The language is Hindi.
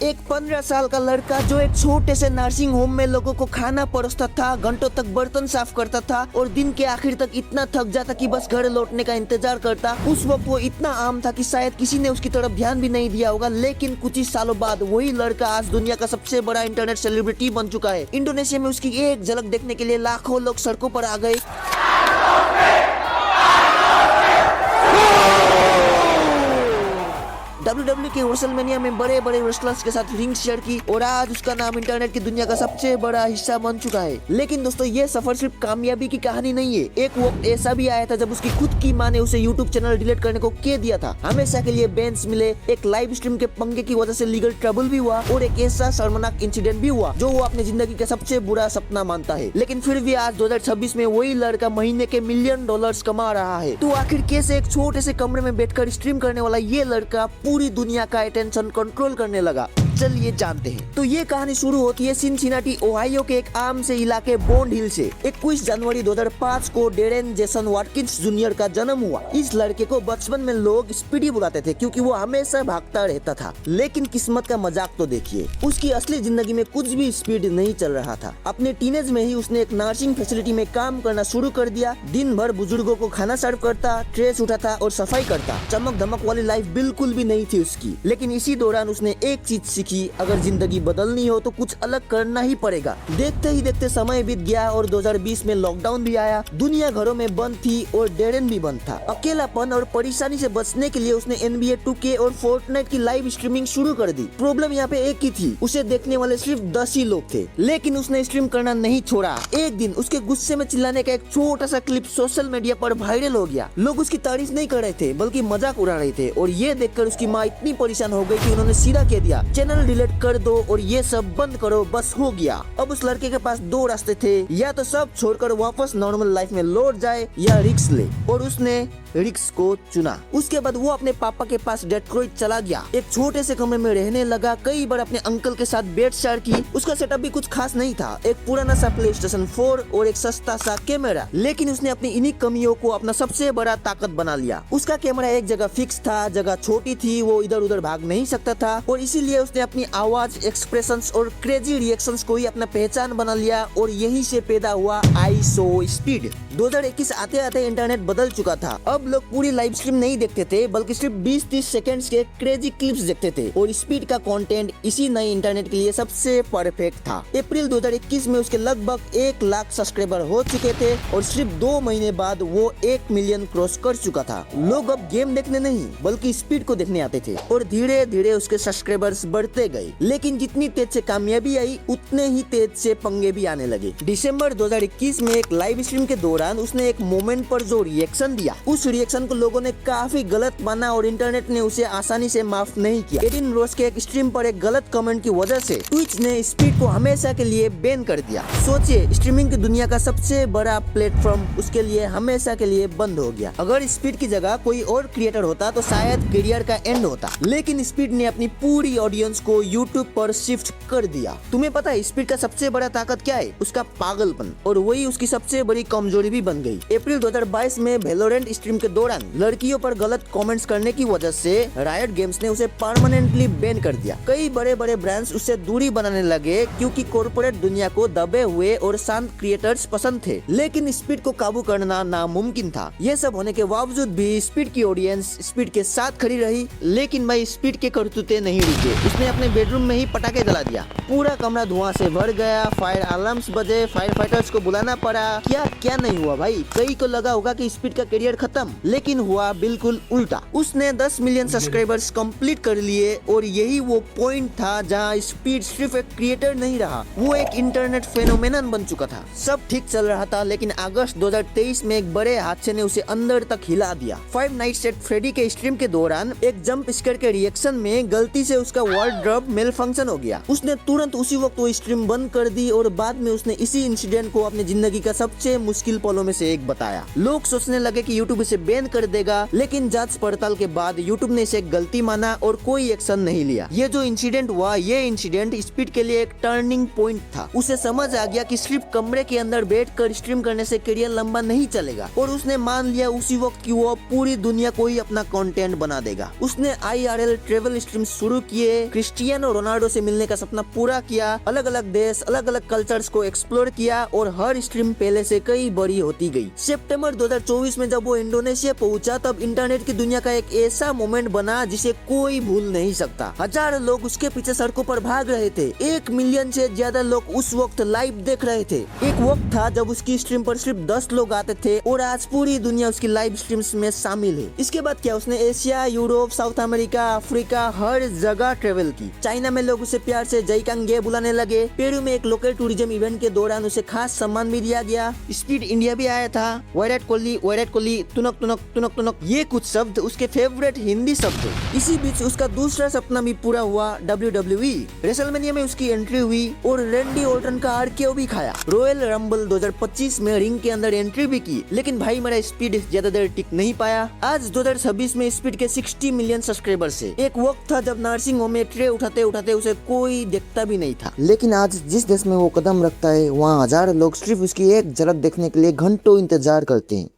एक 15 साल का लड़का जो एक छोटे से नर्सिंग होम में लोगों को खाना परोसता था, घंटों तक बर्तन साफ करता था और दिन के आखिर तक इतना थक जाता कि बस घर लौटने का इंतजार करता। उस वक्त वो इतना आम था कि शायद किसी ने उसकी तरफ ध्यान भी नहीं दिया होगा। लेकिन कुछ ही सालों बाद वही लड़का आज दुनिया का सबसे बड़ा इंटरनेट सेलिब्रिटी बन चुका है। इंडोनेशिया में उसकी एक झलक देखने के लिए लाखों लोग सड़कों पर आ गए। WWE के रेसलमेनिया में बड़े बड़े रेसलर्स के साथ रिंग शेयर की और आज उसका नाम इंटरनेट की दुनिया का सबसे बड़ा हिस्सा बन चुका है। लेकिन दोस्तों, ये सफर सिर्फ कामयाबी की कहानी नहीं है। एक वक्त ऐसा भी आया था जब उसकी खुद की माँ ने उसे यूट्यूब चैनल डिलीट करने को कह दिया था। हमेशा के लिए बैन्स मिले, एक लाइव स्ट्रीम के पंगे की वजह से लीगल ट्रबल भी हुआ और एक ऐसा शर्मनाक इंसिडेंट भी हुआ जो वो अपनी जिंदगी का सबसे बुरा सपना मानता है। लेकिन फिर भी आज 2026 में वही लड़का महीने के $1 मिलियन कमा रहा है। तो आखिर कैसे एक छोटे से कमरे में बैठकर स्ट्रीम करने वाला ये लड़का पूरी दुनिया का अटेंशन कंट्रोल करने लगा? चलिए जानते हैं। तो ये कहानी शुरू होती है सिनसिनाटी ओहायो के एक आम से इलाके बॉन्ड हिल से। 21 जनवरी 2005 को डेरेन जेसन वाटकिंस जूनियर का जन्म हुआ। इस लड़के को बचपन में लोग स्पीडी बुलाते थे क्योंकि वो हमेशा भागता रहता था। लेकिन किस्मत का मजाक तो देखिए, उसकी असली जिंदगी में कुछ भी स्पीड नहीं चल रहा था। अपने टीनेज में ही उसने एक नर्सिंग फैसिलिटी में काम करना शुरू कर दिया। दिन भर बुजुर्गों को खाना सर्व करता, ट्रेस उठाता और सफाई करता। चमक धमक वाली लाइफ बिल्कुल भी नहीं थी उसकी। लेकिन इसी दौरान उसने एक चीज कि अगर जिंदगी बदलनी हो तो कुछ अलग करना ही पड़ेगा। देखते ही देखते समय बीत गया और 2020 में लॉकडाउन भी आया। दुनिया घरों में बंद थी और डेरेन भी बंद था। अकेलापन और परेशानी से बचने के लिए उसने NBA 2K और फोर्टनाइट की लाइव स्ट्रीमिंग शुरू कर दी। प्रॉब्लम यहाँ पे एक ही थी, उसे देखने वाले सिर्फ 10 ही लोग थे। लेकिन उसने स्ट्रीम करना नहीं छोड़ा। एक दिन उसके गुस्से में चिल्लाने का एक छोटा सा क्लिप सोशल मीडिया पर वायरल हो गया। लोग उसकी तारीफ नहीं कर रहे थे बल्कि मजाक उड़ा रहे थे और ये देखकर उसकी माँ इतनी परेशान हो गई कि उन्होंने सीधा कह दिया, चैनल डिलीट कर दो और ये सब बंद करो, बस हो गया। अब उस लड़के के पास दो रास्ते थे, या तो सब छोड़कर वापस नॉर्मल लाइफ में लौट जाए या रिस्क ले। और उसने रिक्स को चुना। उसके बाद वो अपने पापा के पास डेट्रॉइट चला गया। एक छोटे से कमरे में रहने लगा। कई बार अपने अंकल के साथ बेड शेयर की। उसका सेटअप भी कुछ खास नहीं था, एक पुराना सा PlayStation 4 और एक सस्ता सा कैमरा। लेकिन उसने अपनी इन्हीं कमियों को अपना सबसे बड़ा ताकत बना लिया। उसका कैमरा एक जगह फिक्स था, जगह छोटी थी, वो इधर उधर भाग नहीं सकता था और इसीलिए उसने अपनी आवाज, एक्सप्रेशंस और क्रेजी रिएक्शंस को ही अपना पहचान बना लिया और यहीं से पैदा हुआ ISO स्पीड। 2021 आते आते इंटरनेट बदल चुका था। अब लोग पूरी लाइव स्ट्रीम नहीं देखते थे बल्कि सिर्फ 20-30 सेकंड्स के क्रेजी क्लिप्स देखते थे और स्पीड का कंटेंट इसी नए इंटरनेट के लिए सबसे परफेक्ट था। अप्रैल 2021 में उसके लगभग 1 लाख सब्सक्राइबर हो चुके थे और सिर्फ 2 महीने बाद वो 1 मिलियन क्रॉस कर चुका था। लोग अब गेम देखने नहीं बल्कि स्पीड को देखने आते थे और धीरे धीरे उसके सब्सक्राइबर्स बढ़ते गए। लेकिन जितनी तेज से कामयाबी आई उतने ही तेज से पंगे भी आने लगे। दिसंबर 2021 में एक लाइव स्ट्रीम के दौरान उसने एक मोमेंट पर जो रिएक्शन दिया, उस रिएक्शन को लोगों ने काफी गलत माना और इंटरनेट ने उसे आसानी से माफ नहीं किया। एडिन रोज के एक स्ट्रीम पर एक गलत कमेंट की वजह से ट्विच ने स्पीड को हमेशा के लिए बैन कर दिया। सोचिए, स्ट्रीमिंग की दुनिया का सबसे बड़ा प्लेटफॉर्म उसके लिए हमेशा के लिए बंद हो गया। अगर स्पीड की जगह कोई और क्रिएटर होता तो शायद करियर का एंड होता। लेकिन स्पीड ने अपनी पूरी ऑडियंस को यूट्यूब पर शिफ्ट कर दिया। तुम्हें पता है स्पीड का सबसे बड़ा ताकत क्या है? उसका पागलपन, और वही उसकी सबसे बड़ी कमजोरी भी बन गई। अप्रैल 2022 में वैलोरेंट स्ट्रीम के दौरान लड़कियों पर गलत कमेंट्स करने की वजह से रायट गेम्स ने उसे परमानेंटली बैन कर दिया। कई बड़े बड़े ब्रांड्स उससे दूरी बनाने लगे क्योंकि कॉर्पोरेट दुनिया को दबे हुए और शांत क्रिएटर्स पसंद थे। लेकिन स्पीड को काबू करना नामुमकिन था। ये सब होने के बावजूद भी स्पीड की ऑडियंस स्पीड के साथ खड़ी रही। लेकिन भाई स्पीड के करतूते नहीं रुके। उसने अपने बेडरूम में ही पटाखे जला दिया। पूरा कमरा धुआं से भर गया, फायर अलार्म्स बजे, फायर फाइटर्स को बुलाना पड़ा। क्या क्या नहीं हुआ भाई। कई को लगा होगा कि स्पीड का करियर खत्म, लेकिन हुआ बिल्कुल उल्टा। उसने 10 मिलियन सब्सक्राइबर्स कंप्लीट कर लिए और यही वो पॉइंट था जहां स्पीड सिर्फ एक क्रिएटर नहीं रहा, वो एक इंटरनेट फेनोमेनन बन चुका था। सब ठीक चल रहा था, लेकिन अगस्त 2023 में एक बड़े हादसे ने उसे अंदर तक हिला दिया। फाइव नाइट्स एट फ्रेडी के स्ट्रीम के दौरान एक जंप स्केयर के रिएक्शन में गलती से उसका वार्डरोब मेल फंक्शन हो गया। उसने तुरंत उसी वक्त वो स्ट्रीम बंद कर दी और बाद में उसने इसी इंसिडेंट को अपनी जिंदगी का सबसे मुश्किल पलों में से एक बताया। लोग सोचने लगे कि यूट्यूब इसे बैन कर देगा, लेकिन जांच पड़ताल के बाद यूट्यूब ने इसे गलती माना और कोई एक्शन नहीं लिया। ये जो इंसिडेंट हुआ, ये इंसिडेंट स्पीड के लिए एक टर्निंग पॉइंट था। उसे समझ आ गया कि सिर्फ कमरे के अंदर बैठकर स्ट्रीम करने से करियर लंबा नहीं चलेगा और उसने मान लिया उसी वक्त कि वो पूरी दुनिया को ही अपना कंटेंट बना देगा। उसने IRL ट्रेवल स्ट्रीम शुरू किए, क्रिस्टियानो रोनाल्डो से मिलने का सपना पूरा किया, अलग अलग देश, अलग अलग कल्चर्स को एक्सप्लोर किया और हर स्ट्रीम पहले से कई बड़ी होती गई। सितंबर 2024 में जब वो इंडोनेशिया पहुंचा तब इंटरनेट की दुनिया का एक ऐसा मोमेंट बना जिसे कोई भूल नहीं सकता। हजारों लोग उसके पीछे सड़कों पर भाग रहे थे, 1 मिलियन से ज्यादा लोग उस वक्त लाइव देख रहे थे। एक वक्त था जब उसकी स्ट्रीम पर सिर्फ 10 लोग आते थे और आज पूरी दुनिया उसकी लाइव स्ट्रीम्स में शामिल है। इसके बाद क्या, उसने Asia, Europe, South America, Africa हर जगह ट्रेवल की। चाइना में लोग उसे प्यार से जयकांगे बुलाने लगे। पेरू में एक लोकल टूरिज्म इवेंट के दौरान उसे खास सम्मान भी दिया गया। स्पीड इंडिया भी आया था। विराट कोहली, तुनक तुनक तुनक तुनक, ये कुछ शब्द उसके फेवरेट हिंदी शब्द थे। इसी बीच उसका दूसरा सपना भी पूरा हुआ, WWE। रेसलमेनिया में उसकी एंट्री हुई और रैंडी ऑर्टन का RKO भी खाया। रॉयल रंबल 2025 में रिंग के अंदर एंट्री भी की, लेकिन भाई मेरा स्पीड ज्यादा देर टिक नहीं पाया। आज 2026 में स्पीड के 60 मिलियन सब्सक्राइबर्स है। एक वक्त था जब नर्सिंग होम में ट्रे उठाते उठाते उसे कोई देखता भी नहीं था, लेकिन आज जिस देश में वो कदम रखता है वहाँ हजारों लोग सिर्फ उसकी एक झलक देखने के लिए घंटों इंतजार करते हैं।